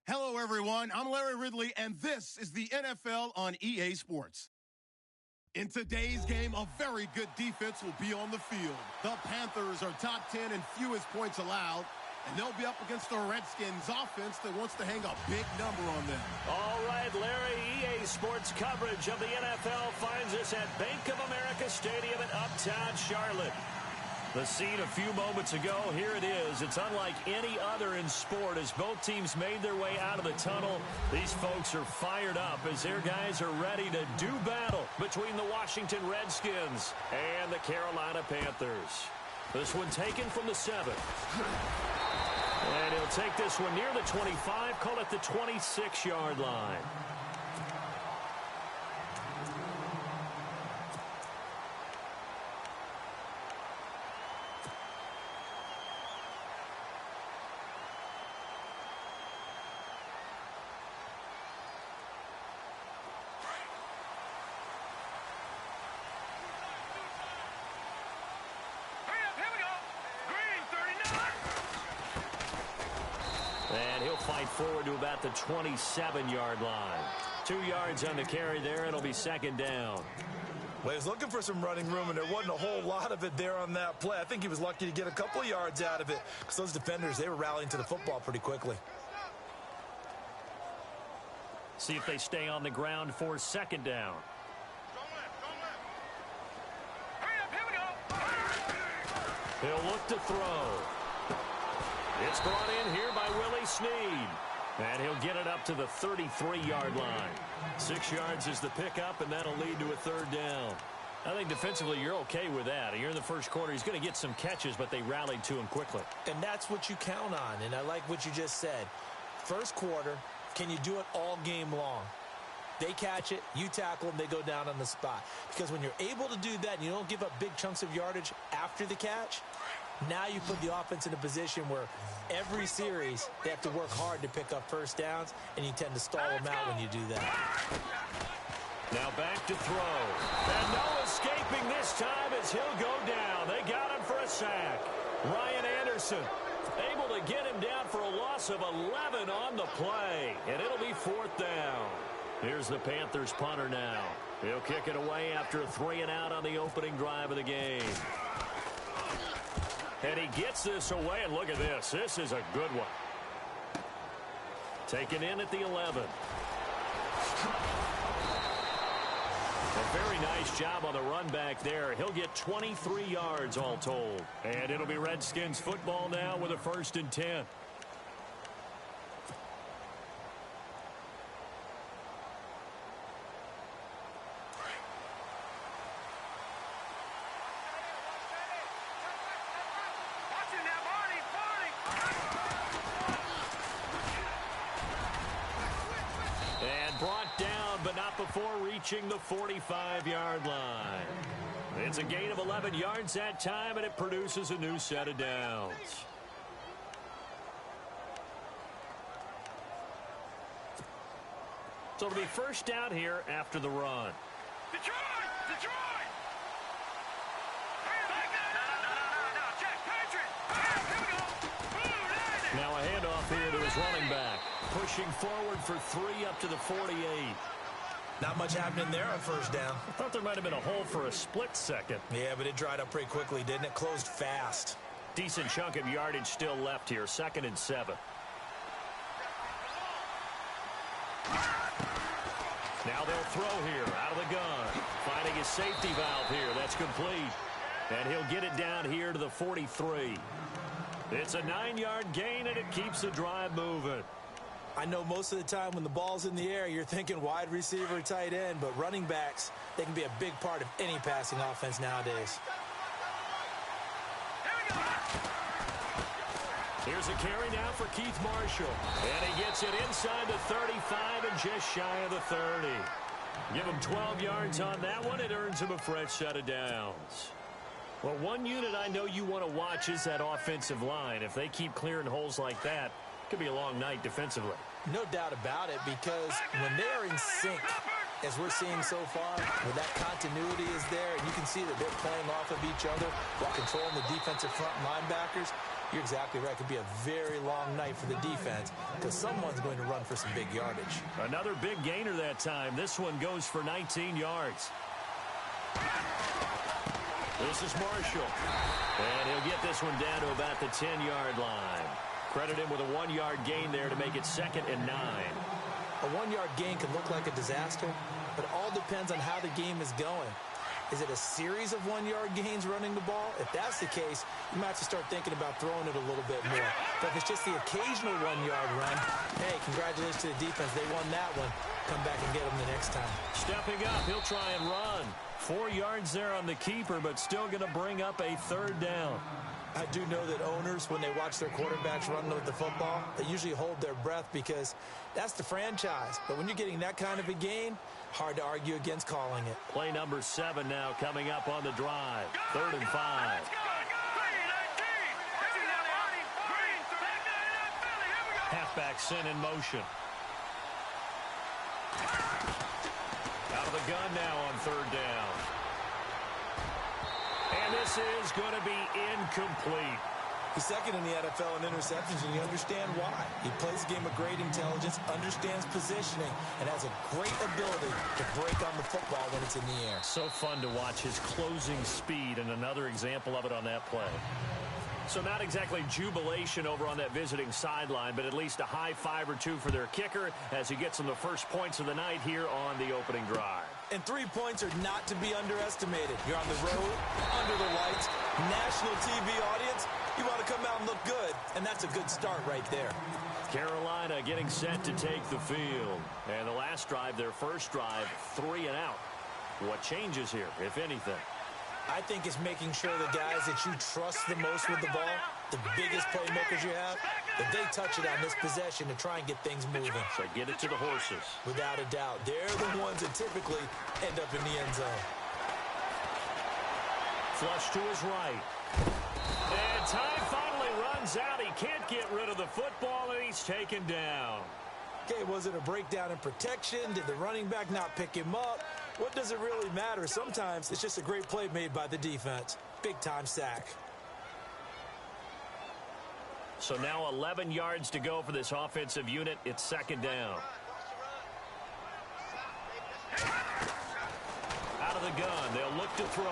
Hello, everyone. I'm Larry Ridley, and this is the NFL on EA Sports. In today's game, a very good defense will be on the field. The Panthers are top 10 in fewest points allowed, and they'll be up against the Redskins offense that wants to hang a big number on them. All right, Larry, EA Sports coverage of the NFL finds us at Bank of America Stadium in Uptown Charlotte. The scene a few moments ago, here it is. It's unlike any other in sport as both teams made their way out of the tunnel. These folks are fired up as their guys are ready to do battle between the Washington Redskins and the Carolina Panthers. This one taken from the 7. And he'll take this one near the 25, call it the 26-yard line. And he'll fight forward to about the 27-yard line. 2 yards on the carry there. It'll be second down. Well, he was looking for some running room, and there wasn't a whole lot of it there on that play. I think he was lucky to get a couple of yards out of it because those defenders, they were rallying to the football pretty quickly. See if they stay on the ground for second down. He'll look to throw. It's brought in here by Willie Snead. And he'll get it up to the 33-yard line. 6 yards is the pickup, and that'll lead to a third down. I think defensively you're okay with that. Here in the first quarter, he's going to get some catches, but they rallied to him quickly. And that's what you count on, and I like what you just said. First quarter, can you do it all game long? They catch it, you tackle them, they go down on the spot. Because when you're able to do that and you don't give up big chunks of yardage after the catch, now you put the offense in a position where every series they have to work hard to pick up first downs, and you tend to stall them out when you do that. Now back to throw. And no escaping this time as he'll go down. They got him for a sack. Ryan Anderson able to get him down for a loss of 11 on the play. And it'll be fourth down. Here's the Panthers punter now. He'll kick it away after a 3-and-out on the opening drive of the game. And he gets this away, and look at this. This is a good one. Taken in at the 11. A very nice job on the run back there. He'll get 23 yards all told. And it'll be Redskins football now with a 1st and 10. Before reaching the 45-yard line. It's a gain of 11 yards that time, and it produces a new set of downs. So it'll be first down here after the run. Detroit! Now a handoff here to his running back. Pushing forward for 3 up to the 48. Not much happening there on first down. I thought there might have been a hole for a split second. Yeah, but it dried up pretty quickly, didn't it? Closed fast. Decent chunk of yardage still left here. 2nd and 7. Now they'll throw here out of the gun. Finding his safety valve here. That's complete. And he'll get it down here to the 43. It's a 9-yard gain, and it keeps the drive moving. I know most of the time when the ball's in the air, you're thinking wide receiver, tight end, but running backs, they can be a big part of any passing offense nowadays. Here's a carry now for Keith Marshall. And he gets it inside the 35 and just shy of the 30. Give him 12 yards on that one. It earns him a fresh set of downs. Well, one unit I know you want to watch is that offensive line. If they keep clearing holes like that, it could be a long night defensively. No doubt about it, because when they're in sync, as we're seeing so far, where that continuity is there, and you can see that they're playing off of each other while controlling the defensive front linebackers, You're exactly right. It could be a very long night for the defense because someone's going to run for some big yardage. Another big gainer that time. This one goes for 19 yards. This is Marshall. And he'll get this one down to about the 10-yard line. Credit him with a 1-yard gain there to make it 2nd and 9. A 1-yard gain can look like a disaster, but it all depends on how the game is going. Is it a series of 1-yard gains running the ball? If that's the case, you might have to start thinking about throwing it a little bit more. But if it's just the occasional 1-yard run, hey, congratulations to the defense. They won that one. Come back and get them the next time. Stepping up, he'll try and run. 4 yards there on the keeper, but still going to bring up a 3rd down. I do know that owners, when they watch their quarterbacks run with the football, they usually hold their breath because that's the franchise. But when you're getting that kind of a gain, hard to argue against calling it. Play number 7 now coming up on the drive. 3rd and 5. Halfback sent in motion. Out of the gun now on 3rd down. And this is going to be incomplete. He's second in the NFL in interceptions, and you understand why. He plays a game of great intelligence, understands positioning, and has a great ability to break on the football when it's in the air. So fun to watch his closing speed, and another example of it on that play. So not exactly jubilation over on that visiting sideline, but at least a high 5 or 2 for their kicker as he gets them the first points of the night here on the opening drive. And 3 points are not to be underestimated. You're on the road, under the lights, national TV audience. You want to come out and look good, and that's a good start right there. Carolina getting set to take the field. And the last drive, their first drive, 3 and out. What changes here, if anything? I think it's making sure the guys that you trust the most with the ball, the biggest playmakers you have, that they touch it on this possession to try and get things moving. So get it to the horses. Without a doubt. They're the ones that typically end up in the end zone. Flush to his right. And time finally runs out. He can't get rid of the football, and he's taken down. Okay, was it a breakdown in protection? Did the running back not pick him up? What does it really matter? Sometimes it's just a great play made by the defense. Big-time sack. So now 11 yards to go for this offensive unit. It's 2nd down. Out of the gun. They'll look to throw.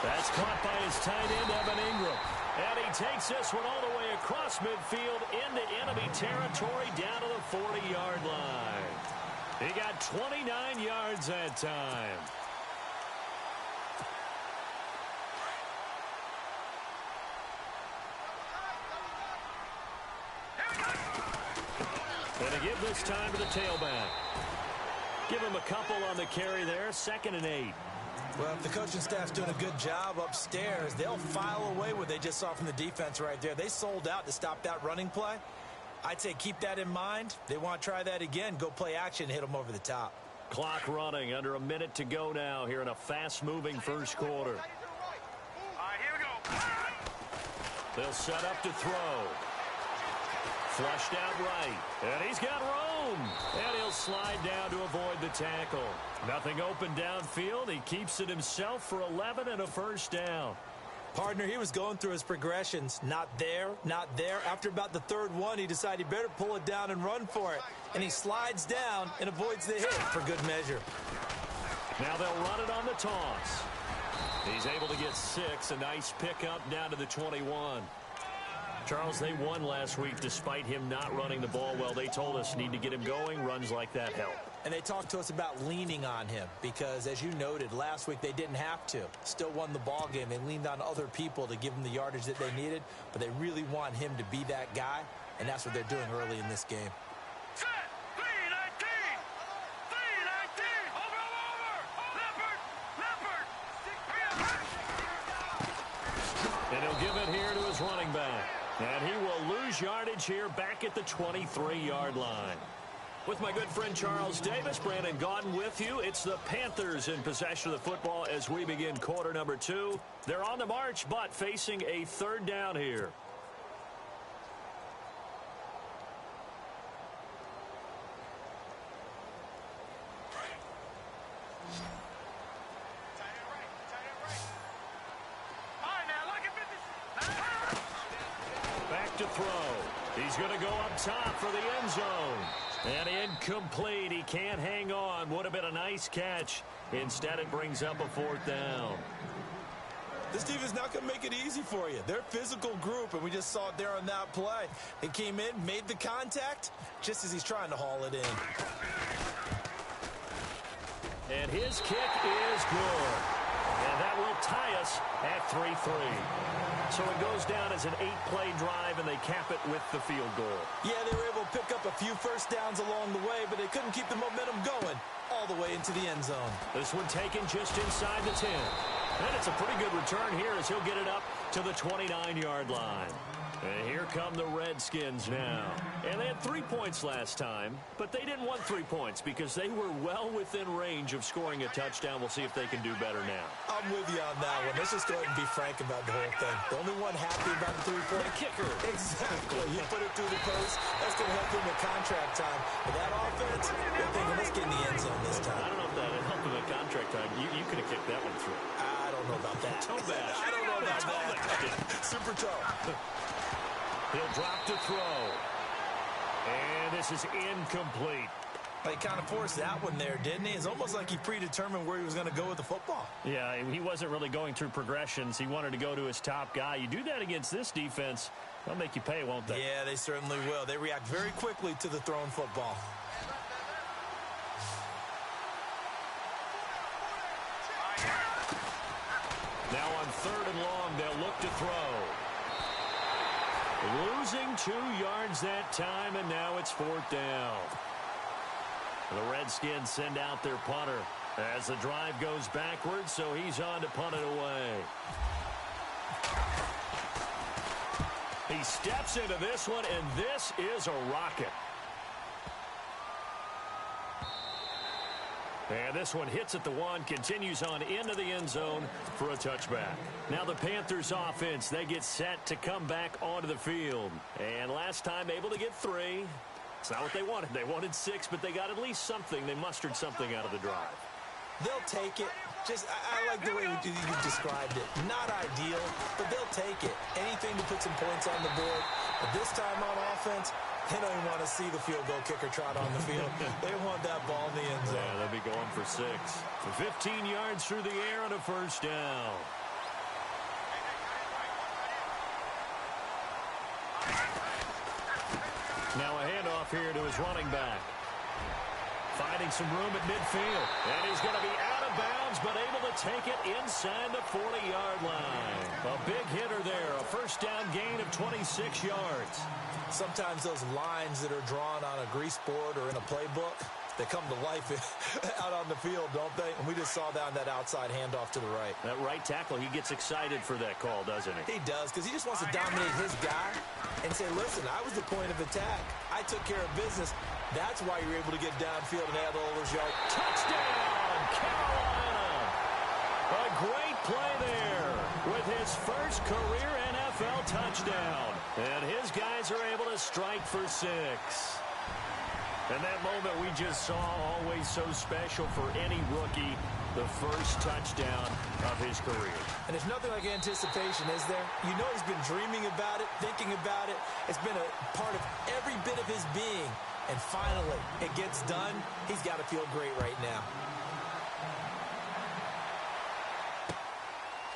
That's caught by his tight end, Evan Ingram. And he takes this one all the way across midfield into enemy territory down to the 40-yard line. He got 29 yards that time. And to give this time to the tailback. Give him a couple on the carry there. 2nd and 8. Well, if the coaching staff's doing a good job upstairs, they'll file away what they just saw from the defense right there. They sold out to stop that running play. I'd say keep that in mind. They want to try that again. Go play action, hit them over the top. Clock running, under a minute to go now here in a fast-moving first quarter. All right, here we go. They'll set up to throw. Flushed out right. And he's got room. And he'll slide down to avoid the tackle. Nothing open downfield. He keeps it himself for 11 and a first down. Partner, he was going through his progressions. Not there, not there. After about the 3rd one, he decided he better pull it down and run for it. And he slides down and avoids the hit for good measure. Now they'll run it on the toss. He's able to get 6. A nice pickup down to the 21. Charles, they won last week despite him not running the ball well. They told us need to get him going. Runs like that help. And they talked to us about leaning on him because, as you noted, last week they didn't have to. Still won the ball game. They leaned on other people to give them the yardage that they needed, but they really want him to be that guy, and that's what they're doing early in this game. Set. 3-19. 3-19. Over. Leopard. And he'll give it here to his running back. And he will lose yardage here back at the 23-yard line. With my good friend Charles Davis, Brandon Gaudin with you. It's the Panthers in possession of the football as we begin quarter number 2. They're on the march, but facing a 3rd down here. All right, now, look at 50. to throw. He's going to go up top for the end zone. And incomplete. He can't hang on. Would have been a nice catch. Instead, it brings up a 4th down. This defense not going to make it easy for you. They're a physical group, and we just saw it there on that play. They came in, made the contact, just as he's trying to haul it in. And his kick is good. And that will tie us at 3-3. So it goes down as an 8-play drive, and they cap it with the field goal. Yeah, they were able to pick up a few first downs along the way, but they couldn't keep the momentum going all the way into the end zone. This one taken just inside the 10. And it's a pretty good return here as he'll get it up to the 29-yard line. And here come the Redskins now. And they had 3 points last time, but they didn't want 3 points because they were well within range of scoring a touchdown. We'll see if they can do better now. I'm with you on that one. Let's just go ahead and be frank about the whole thing. The only one happy about the 3-point kicker. Exactly. You put it through the post. That's going to help him at contract time. But that offense, they're thinking, let's get in the end zone this time. I don't know if that helped him at contract time. You could have kicked that one through. I don't know about that. Toe bash. I don't know about that. Super toe. He'll drop to throw. And this is incomplete. He kind of forced that one there, didn't he? It's almost like he predetermined where he was going to go with the football. Yeah, he wasn't really going through progressions. He wanted to go to his top guy. You do that against this defense, they'll make you pay, won't they? Yeah, they certainly will. They react very quickly to the thrown football. Now on 3rd and long, they'll look to throw. Losing 2 yards that time, and now it's 4th down. The Redskins send out their punter as the drive goes backwards, so he's on to punt it away. He steps into this one, and this is a rocket. And this one hits at the 1, continues on into the end zone for a touchback. Now the Panthers offense, they get set to come back onto the field. And last time able to get 3. It's not what they wanted. They wanted 6, but they got at least something. They mustered something out of the drive. They'll take it. I like the way you described it. Not ideal, but they'll take it. Anything to put some points on the board. But this time on offense, they don't even want to see the field goal kicker trot on the field. They want that ball in the end zone. Yeah, they'll be going for 6. For 15 yards through the air and a 1st down. Now a handoff here to his running back. Finding some room at midfield. And he's going to be out of bounds, but able to take it inside the 40-yard line. A big hitter there. A 1st down gain of 26 yards. Sometimes those lines that are drawn on a grease board or in a playbook, they come to life out on the field, don't they? And we just saw down that outside handoff to the right. That right tackle, he gets excited for that call, doesn't he? He does, because he just wants to dominate his guy and say, listen, I was the point of attack. I took care of business. That's why you're able to get downfield and add all those yards. Touchdown, Carolina! A great play there with his first career NFL touchdown. And his guys are able to strike for 6. And that moment we just saw, always so special for any rookie, the first touchdown of his career. And there's nothing like anticipation, is there? You know he's been dreaming about it, thinking about it. It's been a part of every bit of his being. And finally, it gets done. He's got to feel great right now.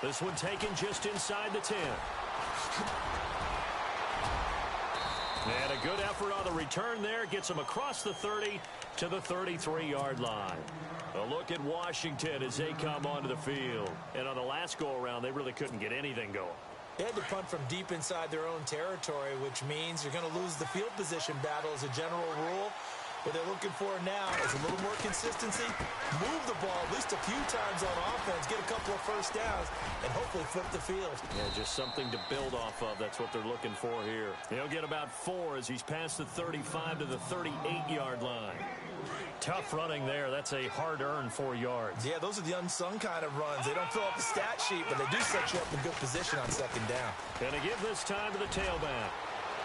This one taken just inside the 10. And a good effort on the return there. Gets him across the 30 to the 33-yard line. A look at Washington as they come onto the field. And on the last go-around, they really couldn't get anything going. They had to punt from deep inside their own territory, which means you're going to lose the field position battle as a general rule. What they're looking for now is a little more consistency, move the ball at least a few times on offense, get a couple of first downs, and hopefully flip the field. Yeah, just something to build off of. That's what they're looking for here. He'll get about 4 as he's past the 35 to the 38-yard line. Tough running there. That's a hard-earned 4 yards. Yeah, those are the unsung kind of runs. They don't fill up the stat sheet, but they do set you up in good position on 2nd down. Gonna give this time to the tailback.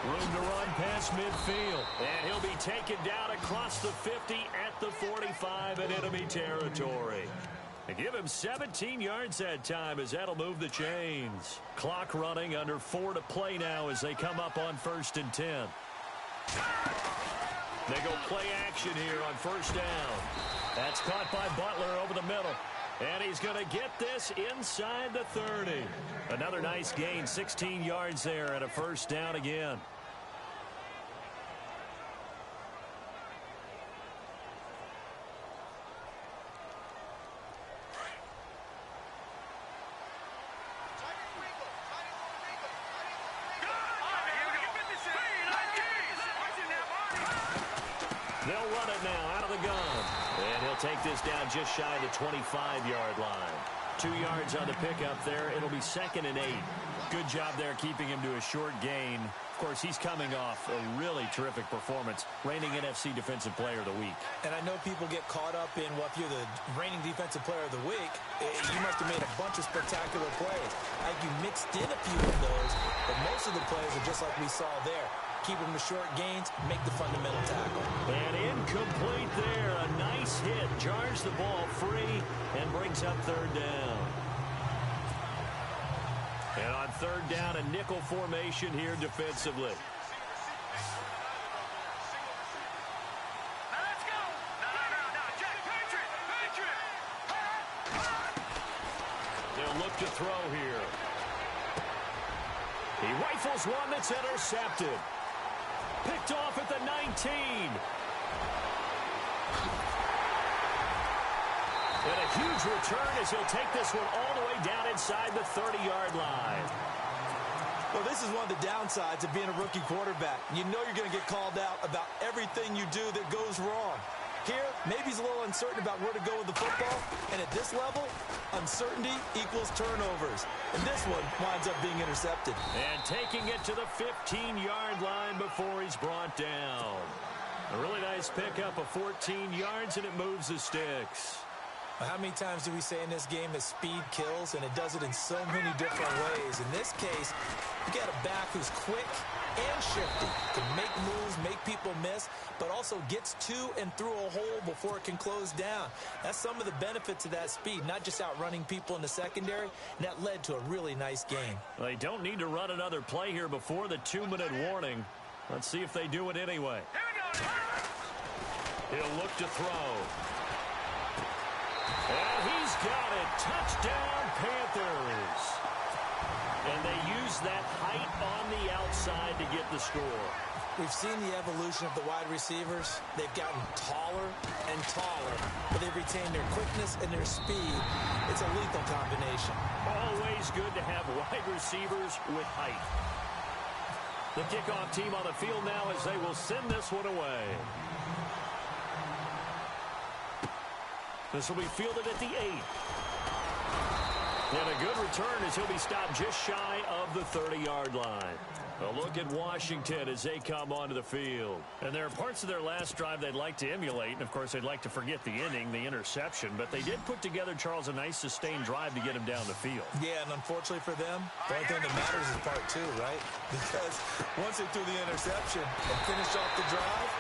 Room to run past midfield. And he'll be taken down across the 50 at the 45 in enemy territory. They give him 17 yards that time as that'll move the chains. Clock running, under 4 to play now as they come up on 1st and 10. They go play action here on 1st down. That's caught by Butler over the middle. And he's going to get this inside the 30. Another nice gain, 16 yards there and a 1st down again. They'll run it now out of the gun. And he'll take this down just shy of the 25-yard line. 2 yards on the pickup there. It'll be 2nd and 8. Good job there keeping him to a short gain. Of course, he's coming off a really terrific performance, reigning NFC Defensive Player of the Week. And I know people get caught up in, well, if you're the reigning Defensive Player of the Week, you must have made a bunch of spectacular plays. Like you mixed in a few of those, but most of the plays are just like we saw there. Keep them to short gains, make the fundamental tackle. And incomplete there. A nice hit. Jars the ball free and brings up 3rd down. And on 3rd down, a nickel formation here defensively. Let's go. No, Jack, Patriot. They'll look to throw here. He rifles one that's intercepted. Picked off at the 19. And a huge return as he'll take this one all the way down inside the 30-yard line. Well, this is one of the downsides of being a rookie quarterback. You know you're going to get called out about everything you do that goes wrong. Here, maybe he's a little uncertain about where to go with the football. And at this level, uncertainty equals turnovers. And this one winds up being intercepted. And taking it to the 15-yard line before he's brought down. A really nice pickup of 14 yards, and it moves the sticks. How many times do we say in this game that speed kills, and it does it in so many different ways? In this case, you got a back who's quick and shifty, can make moves, make people miss, but also gets to and through a hole before it can close down. That's some of the benefits of that speed, not just outrunning people in the secondary, and that led to a really nice game. They don't need to run another play here before the 2-minute warning. Let's see if they do it anyway. He'll look to throw. And he's got it. Touchdown, Panthers. And they use that height on the outside to get the score. We've seen the evolution of the wide receivers. They've gotten taller and taller, but they've retained their quickness and their speed. It's a lethal combination. Always good to have wide receivers with height. The kickoff team on the field now as they will send this one away. This will be fielded at the 8. And a good return as he'll be stopped just shy of the 30-yard line. A look at Washington as they come onto the field. And there are parts of their last drive they'd like to emulate. And, of course, they'd like to forget the inning, the interception. But they did put together, Charles, a nice sustained drive to get him down the field. Yeah, and unfortunately for them, the only thing that matters is part 2, right? Because once they threw the interception and finished off the drive,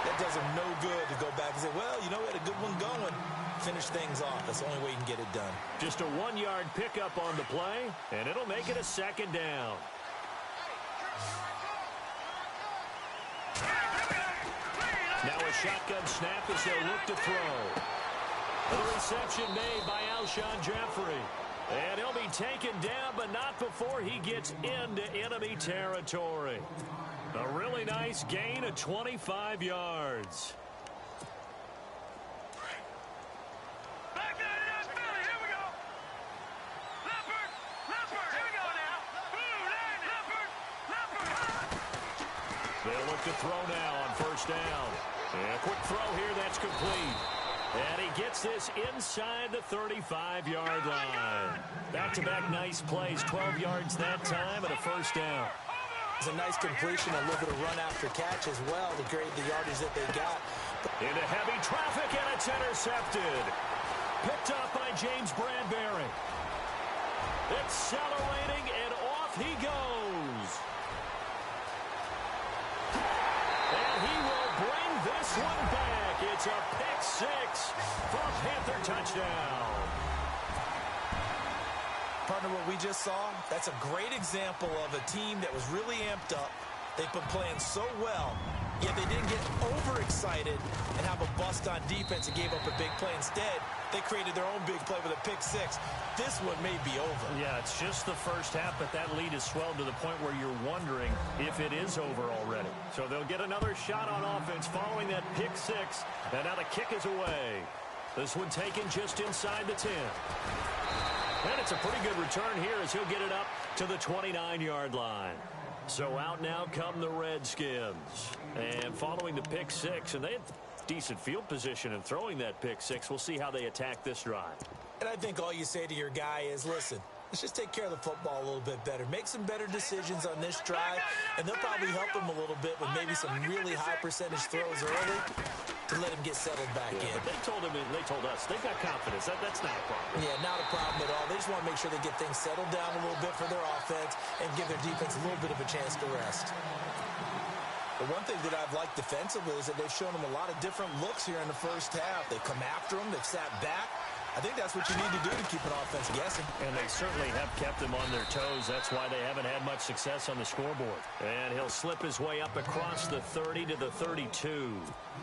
that does them no good to go back and say, well, you know, we had a good one going. Finish things off. That's the only way you can get it done. Just a 1-yard pickup on the play, and it'll make it a 2nd down. Now a shotgun snap as they'll look to throw. The reception made by Alshon Jeffrey. And he'll be taken down, but not before he gets into enemy territory. A really nice gain of 25 yards. Back there, Philly, here we go. Leopard, here we go now. Leopard. They'll look to throw now on 1st down. And a quick throw here, that's complete. And he gets this inside the 35-yard line. Back-to-back nice plays, 12 yards that time, and a 1st down. It's a nice completion, a little bit of run after catch as well to grade the yardage that they got. Into heavy traffic, and it's intercepted. Picked up by James Bradbury. Accelerating, and off he goes. And he will bring this one back It's a pick six for a Panther touchdown. Partner, what we just saw, that's a great example of a team that was really amped up. They've been playing so well, yet they didn't get overexcited and have a bust on defense and gave up a big play. Instead, they created their own big play with a pick six. This one may be over. Yeah, it's just the first half, but that lead has swelled to the point where you're wondering if it is over already. So they'll get another shot on offense following that pick six, and now the kick is away. This one taken just inside the 10. And it's a pretty good return here as he'll get it up to the 29-yard line. So out now come the Redskins. And following the pick six, and they had decent field position in throwing that pick six. We'll see how they attack this drive. And I think all you say to your guy is, listen, let's just take care of the football a little bit better. Make some better decisions on this drive, and they'll probably help him a little bit with maybe some really high percentage throws early to let him get settled back in. But they told us they've got confidence. That's not a problem. Yeah, not a problem at all. They just want to make sure they get things settled down a little bit for their offense and give their defense a little bit of a chance to rest. The one thing that I've liked defensively is that they've shown them a lot of different looks here in the first half. They've come after them. They've sat back. I think that's what you need to do to keep an offense guessing. And they certainly have kept them on their toes. That's why they haven't had much success on the scoreboard. And he'll slip his way up across the 30 to the 32.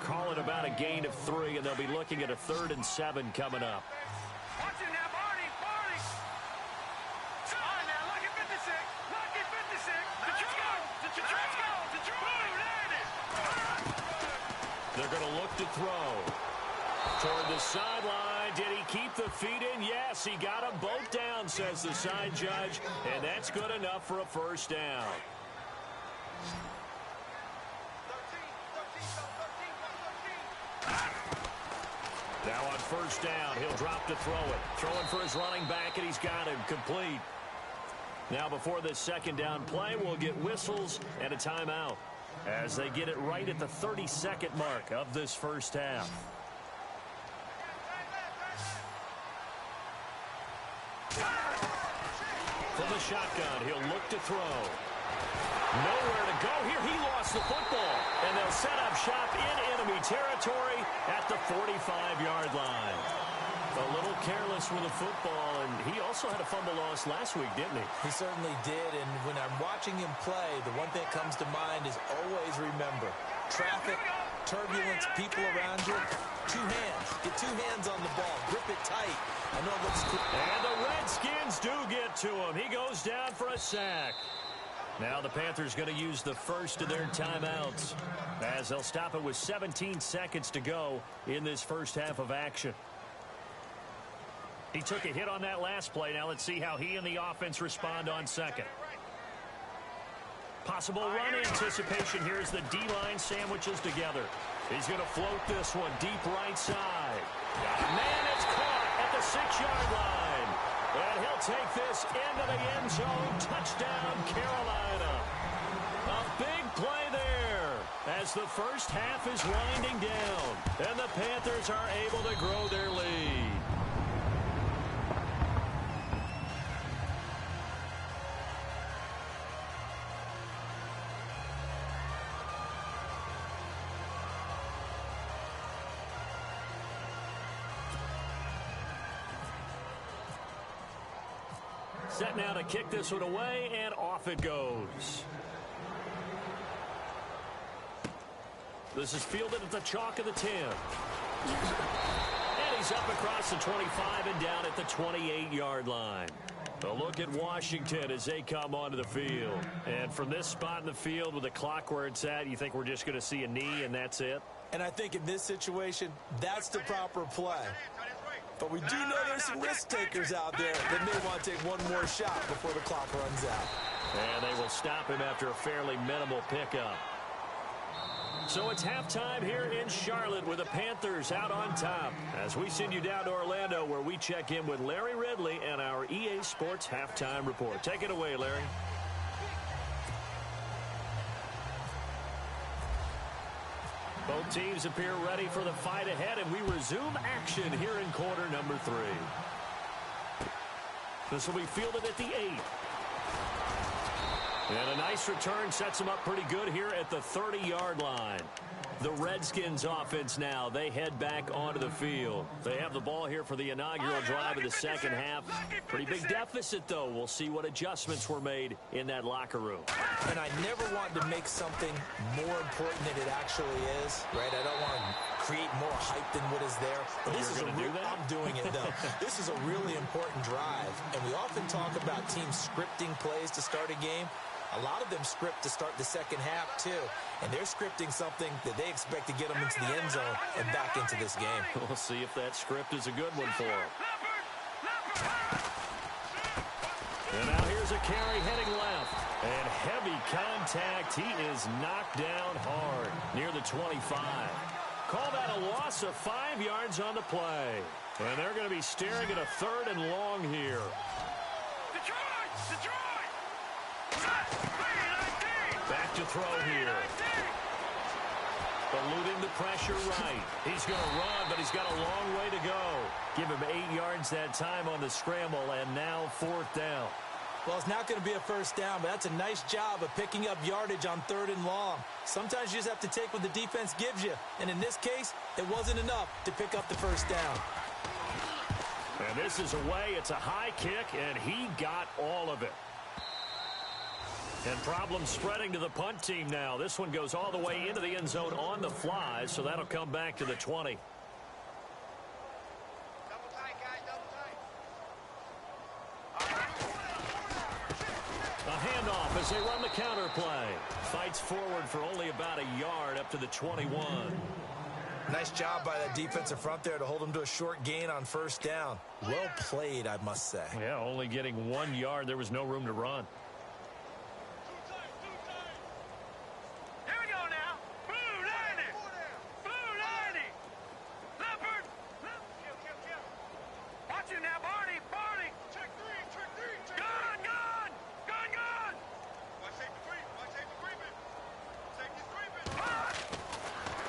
Call it about a gain of 3, and they'll be looking at a 3rd and 7 coming up. Watch it now, Barney. All right, now, lucky 56. Lucky 56. Let's go. Let's go. Boom, there it is. They're going to look to throw. Toward the sideline. Did he keep the feet in? Yes, he got them both down, says the side judge. And that's good enough for a first down. Now on first down, he'll drop to throw it. Throwing for his running back, and he's got him complete. Now before this second down play, we'll get whistles and a timeout as they get it right at the 32nd mark of this first half. From the shotgun, he'll look to throw. Nowhere to go here. He lost the football. And they'll set up shop in enemy territory at the 45-yard line. A little careless with the football, and he also had a fumble loss last week, didn't he? He certainly did, and when I'm watching him play, the one thing that comes to mind is always remember, traffic, turbulence, people around you, 2 hands. Get 2 hands on the ball. Grip it tight. I know it looks cool. And the Redskins do get to him. He goes down for a sack. Now the Panthers going to use the first of their timeouts as they'll stop it with 17 seconds to go in this first half of action. He took a hit on that last play. Now let's see how he and the offense respond on second. Possible run anticipation. Here's the D-line sandwiches together. He's going to float this one deep right side. Man, it's caught at the 6-yard line. And he'll take this into the end zone. Touchdown, Carolina. A big play there as the first half is winding down. And the Panthers are able to grow their lead. Set now to kick this one away, and off it goes. This is fielded at the chalk of the 10. And he's up across the 25 and down at the 28-yard line. A look at Washington as they come onto the field. And from this spot in the field with the clock where it's at, you think we're just going to see a knee and that's it? And I think in this situation, that's the proper play. But we do know there's some risk takers out there that may want to take one more shot before the clock runs out. And they will stop him after a fairly minimal pickup. So it's halftime here in Charlotte with the Panthers out on top as we send you down to Orlando where we check in with Larry Ridley and our EA Sports Halftime Report. Take it away, Larry. Both teams appear ready for the fight ahead, and we resume action here in quarter number 3. This will be fielded at the 8. And a nice return sets them up pretty good here at the 30-yard line. The Redskins offense now, they head back onto the field. They have the ball here for the inaugural drive of the second half. Pretty big deficit, though. We'll see what adjustments were made in that locker room. And I never want to make something more important than it actually is, right? I don't want to create more hype than what is there. But this is I'm doing it, though. This is a really important drive. And we often talk about teams scripting plays to start a game. A lot of them script to start the second half, too. And they're scripting something that they expect to get them into the end zone and back into this game. We'll see if that script is a good one for them. And now here's a carry heading left. And heavy contact. He is knocked down hard near the 25. Call that a loss of 5 yards on the play. And they're going to be staring at a 3rd and long here. Back to throw here. Eluding the pressure right. He's going to run, but he's got a long way to go. Give him 8 yards that time on the scramble, and now 4th down. Well, it's not going to be a first down, but that's a nice job of picking up yardage on 3rd and long. Sometimes you just have to take what the defense gives you. And in this case, it wasn't enough to pick up the first down. And this is away. It's a high kick, and he got all of it. And problems spreading to the punt team now. This one goes all the way into the end zone on the fly, so that'll come back to the 20. Double tight, guys, double tight. A handoff as they run the counter play. Fights forward for only about a yard up to the 21. Nice job by that defensive front there to hold him to a short gain on first down. Well played, I must say. Yeah, only getting 1 yard. There was no room to run.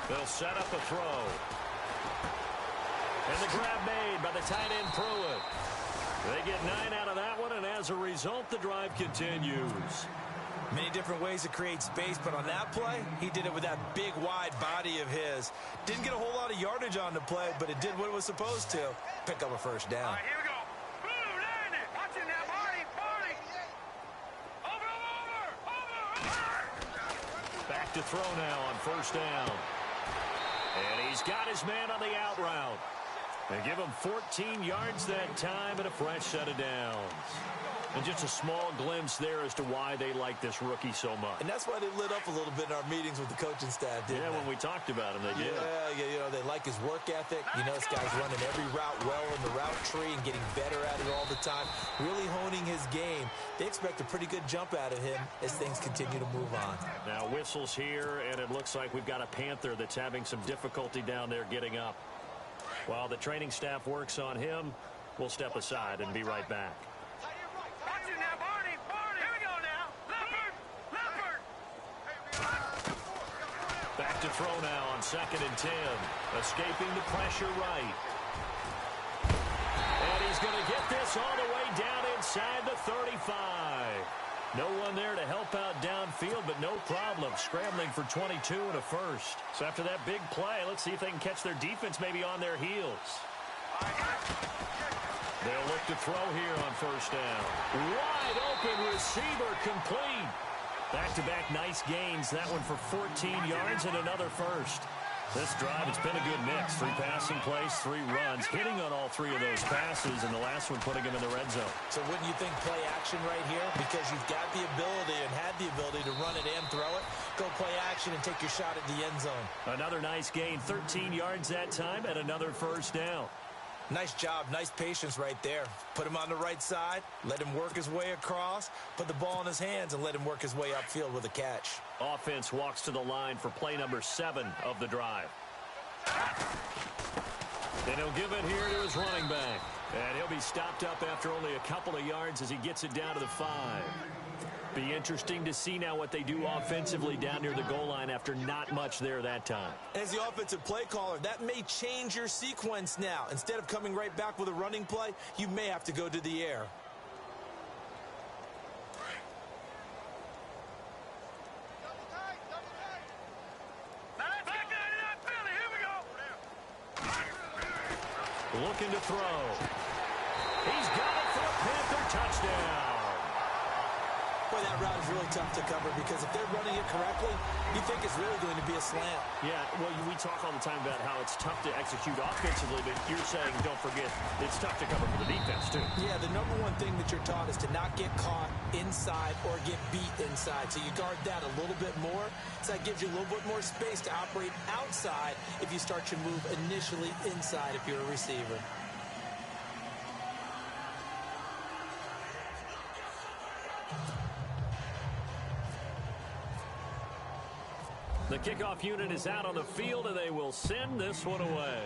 They'll set up a throw. And the grab made by the tight end Pruitt. They get 9 out of that one, and as a result, the drive continues. Many different ways to create space, but on that play, he did it with that big, wide body of his. Didn't get a whole lot of yardage on the play, but it did what it was supposed to. Pick up a first down. All right, here we go. Boom, land it. Watch it now, Barney. Over. Back to throw now on first down. And he's got his man on the out route. They give him 14 yards that time and a fresh set of downs. And just a small glimpse there as to why they like this rookie so much. And that's why they lit up a little bit in our meetings with the coaching staff, didn't they? When we talked about him, they did. Yeah, you know, they like his work ethic. You know, this guy's running every route well in the route tree and getting better at it all the time, really honing his game. They expect a pretty good jump out of him as things continue to move on. Now whistles here, and it looks like we've got a Panther that's having some difficulty down there getting up. While the training staff works on him, we'll step aside and be right back. Watch it now, Barney. Here we go now. Leopard. Back to throw now on 2nd and 10. Escaping the pressure right. And he's going to get this all the way down inside the 35. No one there to help out downfield, but no problem. Scrambling for 22 and a first. So after that big play, let's see if they can catch their defense maybe on their heels. They'll look to throw here on first down. Wide open receiver complete. Back-to-back nice gains. That one for 14 yards and another first. This drive, it's been a good mix. 3 passing plays, 3 runs, hitting on all 3 of those passes, and the last one putting him in the red zone. So wouldn't you think play action right here? Because you've got the ability and had the ability to run it and throw it. Go play action and take your shot at the end zone. Another nice gain, 13 yards that time, and another first down. Nice job, nice patience right there. Put him on the right side, let him work his way across, put the ball in his hands, and let him work his way upfield with a catch. Offense walks to the line for play number 7 of the drive. And he'll give it here to his running back. And he'll be stopped up after only a couple of yards as he gets it down to the 5. Be interesting to see now what they do offensively down near the goal line after not much there that time. As the offensive play caller, that may change your sequence now. Instead of coming right back with a running play, you may have to go to the air. looking to throw. He's got it for a Panther touchdown. Boy, that route is really tough to cover because if they're running it correctly, you think it's really going to be a slant. Yeah, well, we talk all the time about how it's tough to execute offensively, but you're saying, don't forget, it's tough to cover for the defense, too. Yeah, the number one thing that you're taught is to not get caught inside or get beat inside. So you guard that a little bit more. So that gives you a little bit more space to operate outside if you start your move initially inside if you're a receiver. The kickoff unit is out on the field, and they will send this one away.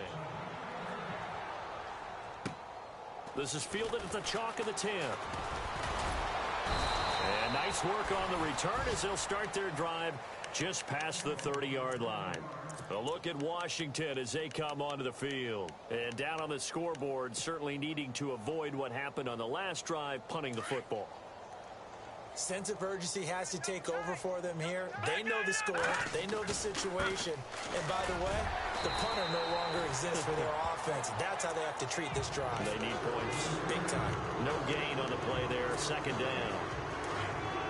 This is fielded at the chalk of the 10. And nice work on the return as they'll start their drive just past the 30-yard line. A look at Washington as they come onto the field. And down on the scoreboard, certainly needing to avoid what happened on the last drive, punting the football. Sense of urgency has to take over for them here. They know the score. They know the situation. And by the way, the punter no longer exists for their offense. That's how they have to treat this drive. They need points. Big time. No gain on the play there. Second down.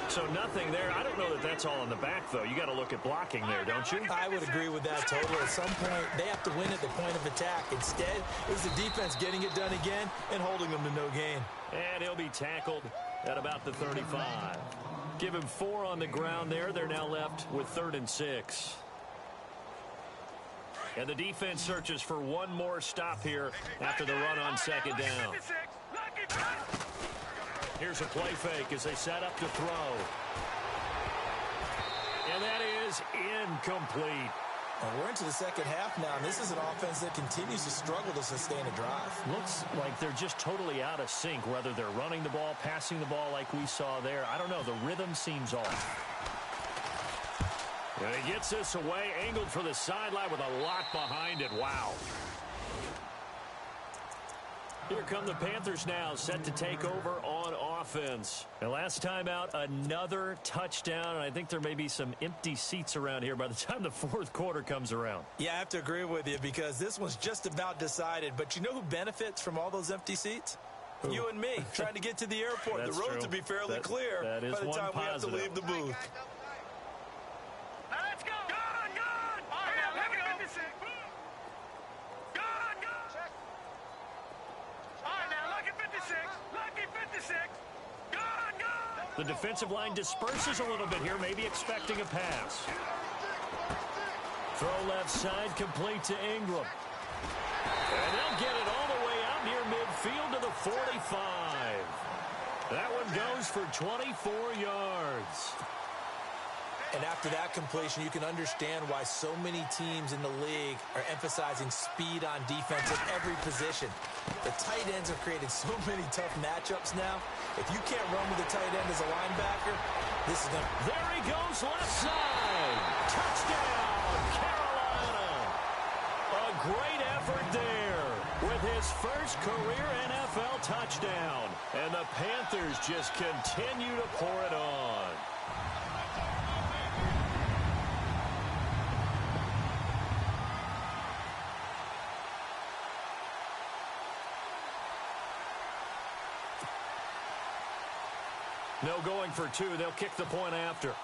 So nothing there. I don't know that that's all in the back, though. You got to look at blocking there, don't you? I would agree with that totally. At some point, they have to win at the point of attack. Instead, it was the defense getting it done again and holding them to no gain. And he'll be tackled at about the 35. Give him 4 on the ground there. They're now left with 3rd and 6. And the defense searches for one more stop here after the run on second down. Here's a play fake as they set up to throw. And that is incomplete. And we're into the second half now, and this is an offense that continues to struggle to sustain a drive. Looks like they're just totally out of sync, whether they're running the ball, passing the ball like we saw there. I don't know. The rhythm seems off. And he gets this away, angled for the sideline with a lot behind it. Wow. Here come the Panthers now, set to take over on offense. And last time out, another touchdown, and I think there may be some empty seats around here by the time the fourth quarter comes around. Yeah, I have to agree with you because this one's just about decided. But you know who benefits from all those empty seats? Who? You and me, trying to get to the airport. The roads will be fairly clear by the time we have to leave the booth. Let's go. Good. All right, now, let me get this in. Good. All right, now, lucky 56. Lucky 56. Good. The defensive line disperses a little bit here, maybe expecting a pass. Throw left side, complete to Ingram. And they'll get it all the way out near midfield to the 45. That one goes for 24 yards. And after that completion, you can understand why so many teams in the league are emphasizing speed on defense at every position. The tight ends have created so many tough matchups now. If you can't run with the tight end as a linebacker, this is going to... There he goes, left side. Touchdown, Carolina. A great effort there with his first career NFL touchdown. And the Panthers just continue to pour it on. No going for 2. They'll kick the point after.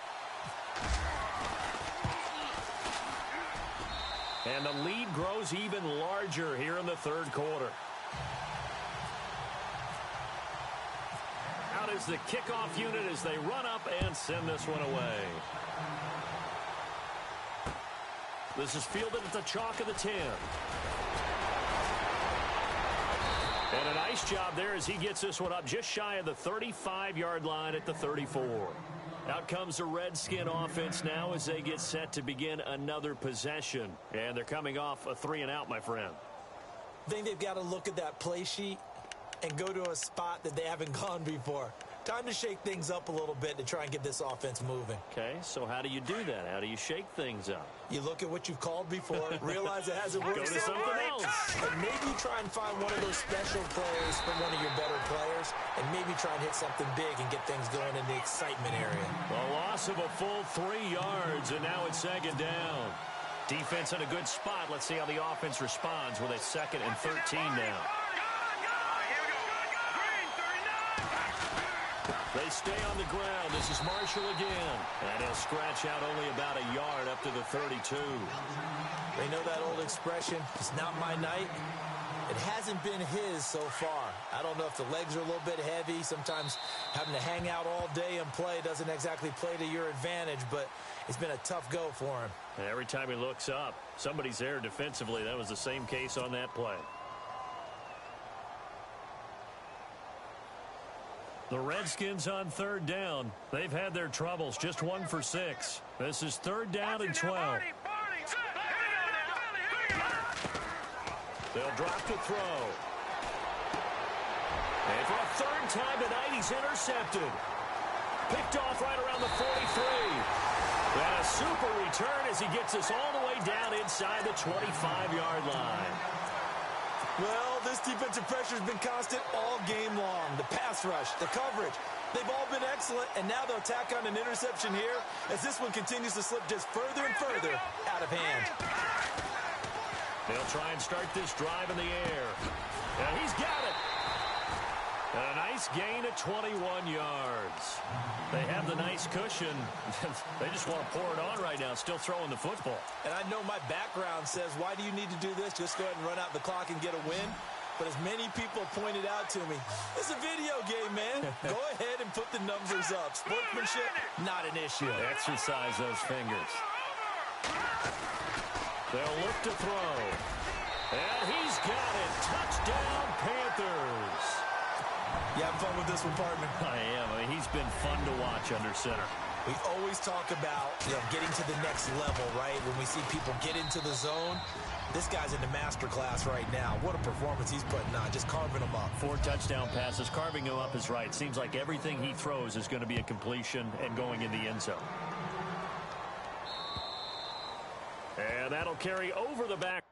And the lead grows even larger here in the third quarter. Out is the kickoff unit as they run up and send this one away. This is fielded at the chalk of the 10. And a nice job there as he gets this one up just shy of the 35-yard line at the 34. Out comes the Redskin offense now as they get set to begin another possession. And thee coming off a 3-and-out, my friend. I think they've got to look at that play sheet and go to a spot that they haven't gone before. Time to shake things up a little bit to try and get this offense moving. Okay, so how do you do that? How do you shake things up? You look at what you've called before, realize it hasn't worked Go to so something far, else. and maybe you try and find one of those special plays from one of your better players, and maybe try and hit something big and get things going in the excitement area. A loss of a full 3 yards, and now it's second down. Defense in a good spot. Let's see how the offense responds with a 2nd and 13 now. They stay on the ground. This is Marshall again. And he'll scratch out only about a yard up to the 32. They know that old expression, it's not my night. It hasn't been his so far. I don't know if the legs are a little bit heavy. Sometimes having to hang out all day and play doesn't exactly play to your advantage, but it's been a tough go for him. And every time he looks up, somebody's there defensively. That was the same case on that play. The Redskins on 3rd down. They've had their troubles, just 1 for 6. This is 3rd down and 12. They'll drop to throw. And for a 3rd time tonight, he's intercepted. Picked off right around the 43. And a super return as he gets us all the way down inside the 25-yard line. Well, this defensive pressure has been constant all game long. The pass rush, the coverage, they've all been excellent, and now they'll tack on an interception here as this one continues to slip just further and further out of hand. They'll try and start this drive in the air. And he's got it. And a nice gain of 21 yards. They have the nice cushion. They just want to pour it on right now, still throwing the football. And I know my background says, why do you need to do this? Just go ahead and run out the clock and get a win. But as many people pointed out to me, it's a video game, man. Go ahead and put the numbers up. Sportsmanship, not an issue. Exercise those fingers. They'll look to throw. And he's got it. Touchdown, Panthers. You having fun with this one, partner? I am. I mean, he's been fun to watch under center. We always talk about, getting to the next level, right? When we see people get into the zone, this guy's in the master class right now. What a performance he's putting on, just carving them up. 4 touchdown passes. Carving him up is right. Seems like everything he throws is going to be a completion and going in the end zone. And that'll carry over the back.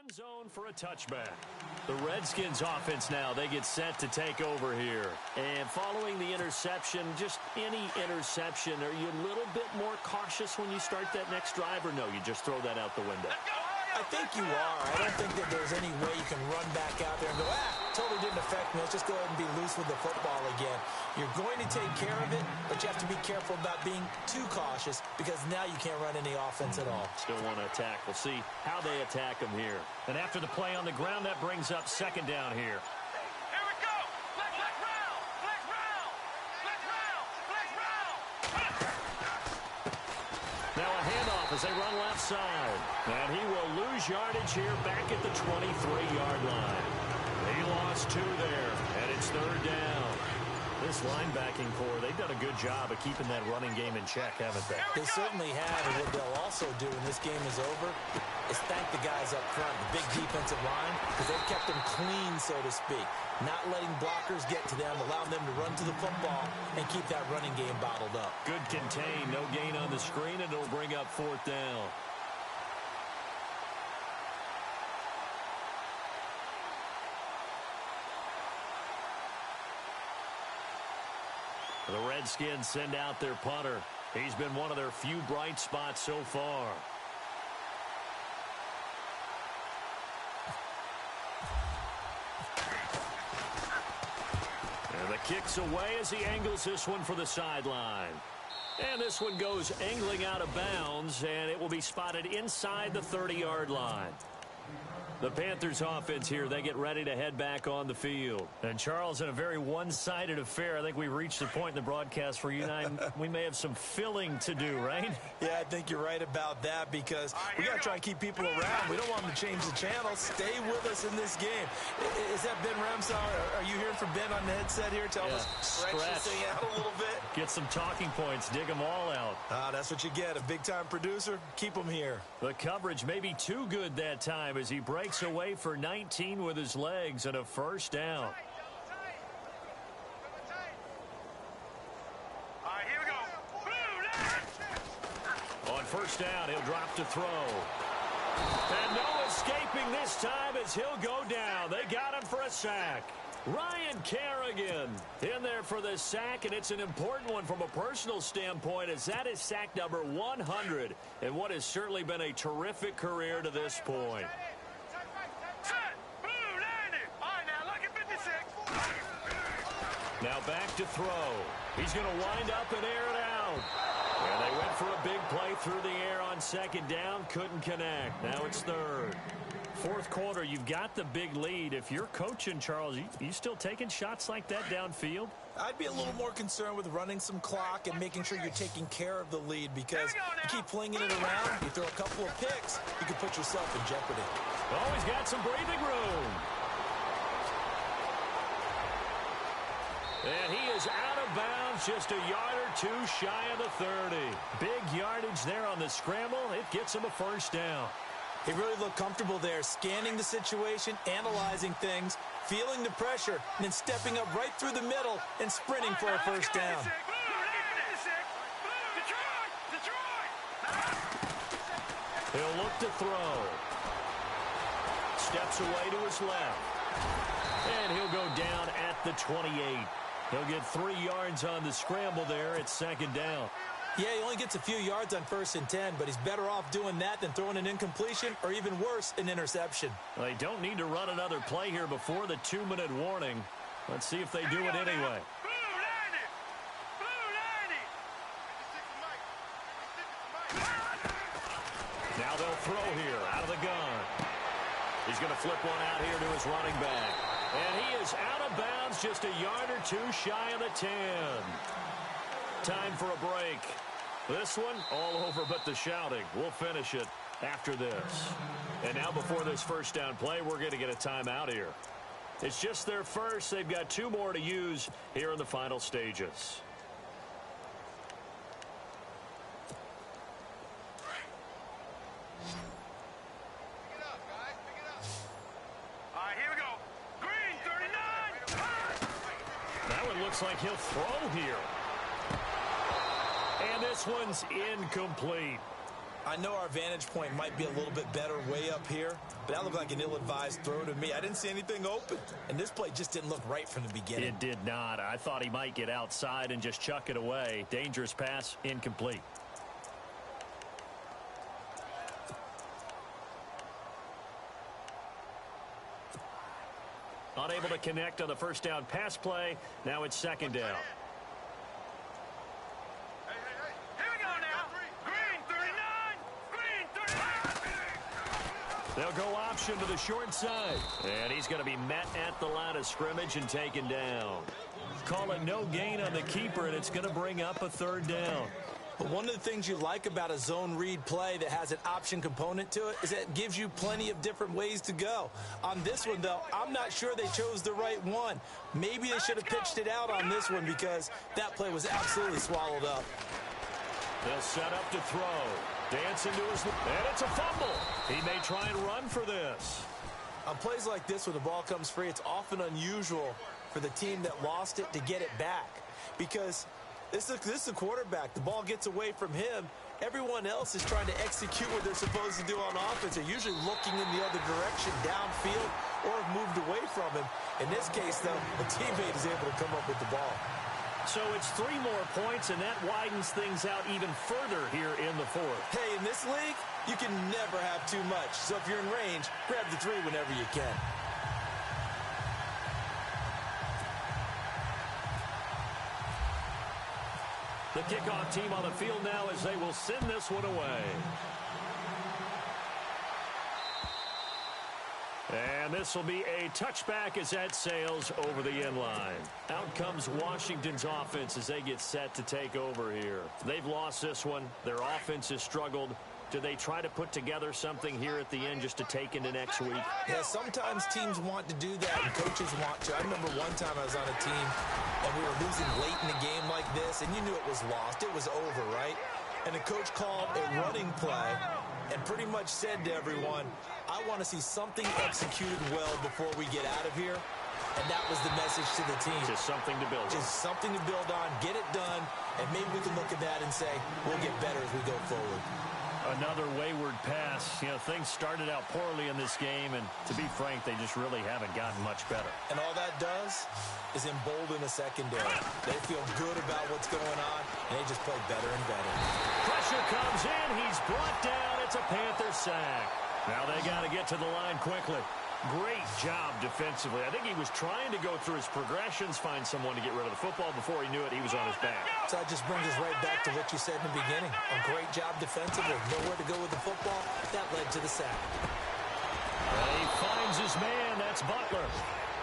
End zone for a touchback. The Redskins offense now, they get set to take over here. And following the interception, just any interception, are you a little bit more cautious when you start that next drive, or no, you just throw that out the window? I think you are. I don't think that there's any way you can run back out there and go, totally didn't affect me. Let's just go ahead and be loose with the football again. You're going to take care of it, but you have to be careful about being too cautious because now you can't run any offense at all. Still want to attack. We'll see how they attack them here. And after the play on the ground, that brings up 2nd down here. Here we go. Flex round. Flex round. Flex round. Flex round. Now a handoff as they run left side. And he will lose yardage here back at the 23-yard line. He lost 2 there, and it's 3rd down. This linebacking core, they've done a good job of keeping that running game in check, haven't they? They certainly have, and what they'll also do when this game is over is thank the guys up front, the big defensive line, because they've kept them clean, so to speak. Not letting blockers get to them, allowing them to run to the football and keep that running game bottled up. Good contain, no gain on the screen, and it'll bring up 4th down. The Redskins send out their punter. He's been one of their few bright spots so far. And the kick's away as he angles this one for the sideline. And this one goes angling out of bounds, and it will be spotted inside the 30-yard line. The Panthers offense here, they get ready to head back on the field. And Charles, in a very one-sided affair, I think we've reached the point in the broadcast where you and I, we may have some filling to do, right? Yeah, I think you're right about that because we got to try and keep people around. We don't want them to change the channel. Stay with us in this game. Is that Ben Ramsau? Are you hearing from Ben on the headset here? Tell us, stretch this thing out a little bit. Get some talking points. Dig them all out. That's That's what you get, a big-time producer. Keep him here. The coverage may be too good that time as he breaks away for 19 with his legs and a first down. All right, here we go. On first down, he'll drop to throw. And no escaping this time as he'll go down. They got him for a sack. Ryan Kerrigan in there for the sack, and it's an important one from a personal standpoint as that is sack number 100 in what has certainly been a terrific career to this point. Now back to throw. He's going to wind up and air it out. And they went for a big play through the air on second down. Couldn't connect. Now it's third. Fourth quarter, you've got the big lead. If you're coaching, Charles, you still taking shots like that downfield? I'd be a little more concerned with running some clock and making sure you're taking care of the lead, because you keep flinging it around, you throw a couple of picks, you can put yourself in jeopardy. Oh, he's got some breathing room. And he is out of bounds, just a yard or two shy of the 30. Big yardage there on the scramble. It gets him a first down. He really looked comfortable there, scanning the situation, analyzing things, feeling the pressure, and then stepping up right through the middle and sprinting for a first down. He'll look to throw. Steps away to his left. And he'll go down at the 28. He'll get 3 yards on the scramble there at second down. Yeah, he only gets a few yards on 1st and 10, but he's better off doing that than throwing an incompletion or even worse, an interception. They don't need to run another play here before the 2-minute warning. Let's see if they do it anyway. Now they'll throw here out of the gun. He's going to flip one out here to his running back. And he is out of bounds, just a yard or two shy of the 10. Time for a break. This one all over but the shouting. We'll finish it after this. And now before this first down play, we're going to get a timeout here. It's just their first. They've got 2 more to use here in the final stages. Looks like he'll throw here. And this one's incomplete. I know our vantage point might be a little bit better way up here, but that looked like an ill-advised throw to me. I didn't see anything open, and this play just didn't look right from the beginning. It did not. I thought he might get outside and just chuck it away. Dangerous pass, incomplete. Unable to connect on the first down pass play. Now it's second down. Here we go now. Green 39. Green 39. They'll go option to the short side. And he's going to be met at the line of scrimmage and taken down. Call it no gain on the keeper, and it's going to bring up a third down. But one of the things you like about a zone read play that has an option component to it is that it gives you plenty of different ways to go. On this one, though, I'm not sure they chose the right one. Maybe they should have pitched it out on this one because that play was absolutely swallowed up. They'll set up to throw. Dance into his... And it's a fumble. He may try and run for this. On plays like this, when the ball comes free, it's often unusual for the team that lost it to get it back because... This is the quarterback. The ball gets away from him. Everyone else is trying to execute what they're supposed to do on offense. They're usually looking in the other direction, downfield, or have moved away from him. In this case, though, a teammate is able to come up with the ball. So it's 3 more points, and that widens things out even further here in the fourth. Hey, in this league, you can never have too much. So if you're in range, grab the 3 whenever you can. The kickoff team on the field now as they will send this one away. And this will be a touchback as that sails over the end line. Out comes Washington's offense as they get set to take over here. They've lost this one. Their offense has struggled. Do they try to put together something here at the end just to take into next week? Yeah, sometimes teams want to do that and coaches want to. I remember one time I was on a team and we were losing late in the game like this, and you knew it was lost. It was over, right? and the coach called a running play and pretty much said to everyone, I want to see something executed well before we get out of here. And that was the message to the team. Just something to build on. Just something to build on, get it done, and maybe we can look at that and say, we'll get better as we go forward. Another wayward pass. You know, things started out poorly in this game, and to be frank, they just really haven't gotten much better. And all that does is embolden the secondary. They feel good about what's going on, and they just play better and better. Pressure comes in. He's brought down. It's a Panther sack. Now they got to get to the line quickly. Great job defensively. I think he was trying to go through his progressions, find someone to get rid of the football. Before he knew it, he was on his back. So that just brings us right back to what you said in the beginning. A great job defensively. Nowhere to go with the football. That led to the sack. He finds his man. That's Butler.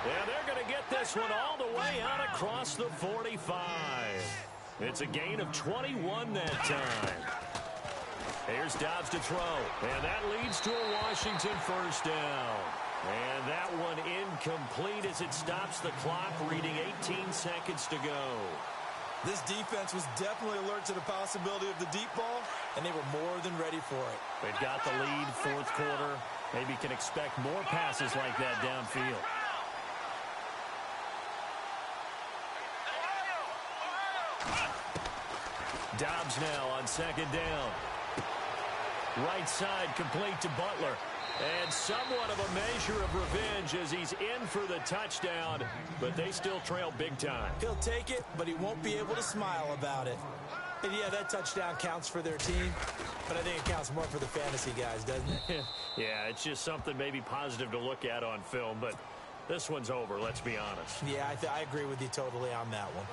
Yeah, they're going to get this one all the way out across the 45. It's a gain of 21 that time. Here's Dobbs to throw. And that leads to a Washington first down. And that one incomplete as it stops the clock, reading 18 seconds to go. This defense was definitely alert to the possibility of the deep ball, and they were more than ready for it. They've got the lead, fourth quarter. Maybe can expect more passes like that downfield. Dobbs now on second down. Right side complete to Butler. And somewhat of a measure of revenge as he's in for the touchdown, but they still trail big time. He'll take it, but he won't be able to smile about it. And yeah, that touchdown counts for their team, but I think it counts more for the fantasy guys, doesn't it? Yeah, it's just something maybe positive to look at on film, but this one's over, let's be honest. Yeah, I agree with you totally on that one.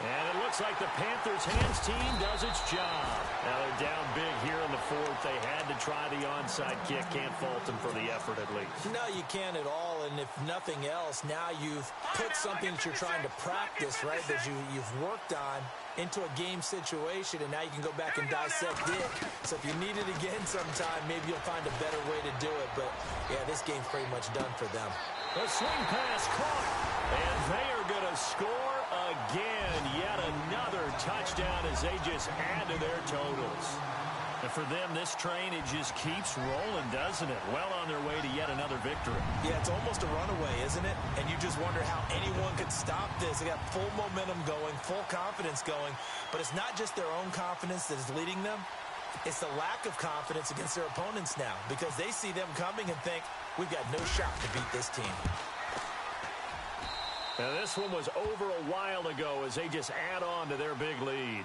And it looks like the Panthers' hands team does its job. Now they're down big here in the fourth. They had to try the onside kick. Can't fault them for the effort at least. No, you can't at all. And if nothing else, now you've put something that you're trying to practice, right, that you've worked on into a game situation, and now you can go back and dissect it. So if you need it again sometime, maybe you'll find a better way to do it. But, yeah, this game's pretty much done for them. The swing pass caught, and they are going to score again. Yet another touchdown as they just add to their totals. And for them, this train, it just keeps rolling, doesn't it? Well on their way to yet another victory. Yeah, it's almost a runaway, isn't it? And you just wonder how anyone could stop this. They got full momentum going, full confidence going. But it's not just their own confidence that is leading them. It's the lack of confidence against their opponents now, because they see them coming and think, we've got no shot to beat this team. Now, this one was over a while ago as they just add on to their big lead.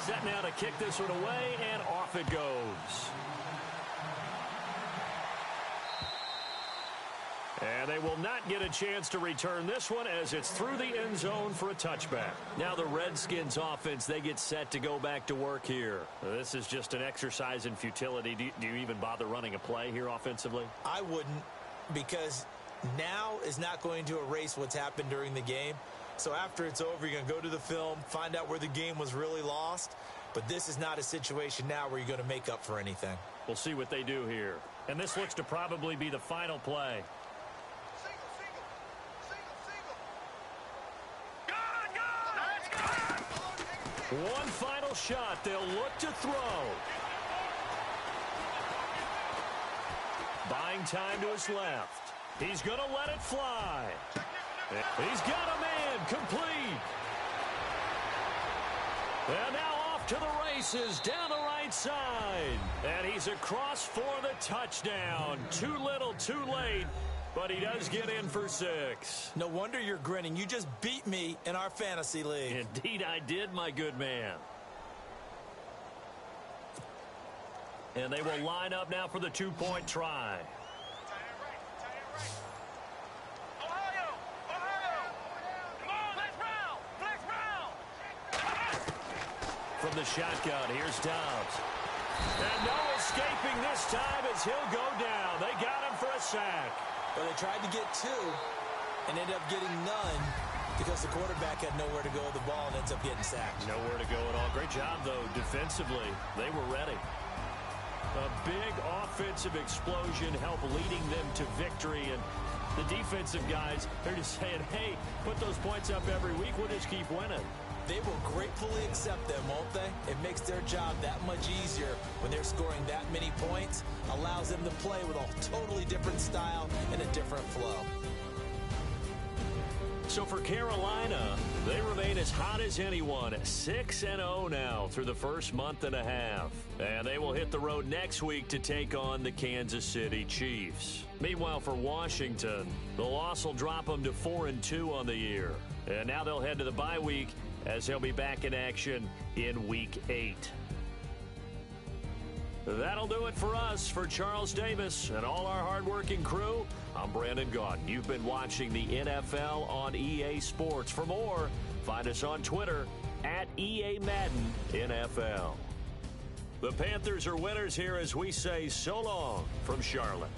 Set now to kick this one away, and off it goes. And they will not get a chance to return this one as it's through the end zone for a touchback. Now the Redskins offense, they get set to go back to work here. This is just an exercise in futility. Do you even bother running a play here offensively? I wouldn't, because now is not going to erase what's happened during the game. So after it's over, you're going to go to the film, find out where the game was really lost. But this is not a situation now where you're going to make up for anything. We'll see what they do here. And this looks to probably be the final play. One final shot. They'll look to throw. Buying time to his left. He's going to let it fly. He's got a man complete. And now off to the races down the right side. And he's across for the touchdown. Too little, too late. But he does get in for 6. No wonder you're grinning. You just beat me in our fantasy league. Indeed I did, my good man. And they will line up now for the two-point try. From the shotgun, here's Dobbs. And no escaping this time as he'll go down. They got him for a sack. But they tried to get 2 and ended up getting none. because the quarterback had nowhere to go with the ball and ends up getting sacked. Nowhere to go at all. Great job, though, defensively. They were ready. A big offensive explosion helped leading them to victory, and the defensive guys, they're just saying, hey, put those points up every week. We'll just keep winning. They will gratefully accept them, won't they? It makes their job that much easier when they're scoring that many points. Allows them to play with a totally different style and a different flow. So for Carolina, they remain as hot as anyone, 6-0 now through the first month and a half. And they will hit the road next week to take on the Kansas City Chiefs. Meanwhile, for Washington, the loss will drop them to 4-2 on the year. And now they'll head to the bye week as they'll be back in action in Week 8. That'll do it for us. For Charles Davis and all our hardworking crew, I'm Brandon Gaudin. You've been watching the NFL on EA Sports. For more, find us on Twitter at EA Madden NFL. The Panthers are winners here as we say so long from Charlotte.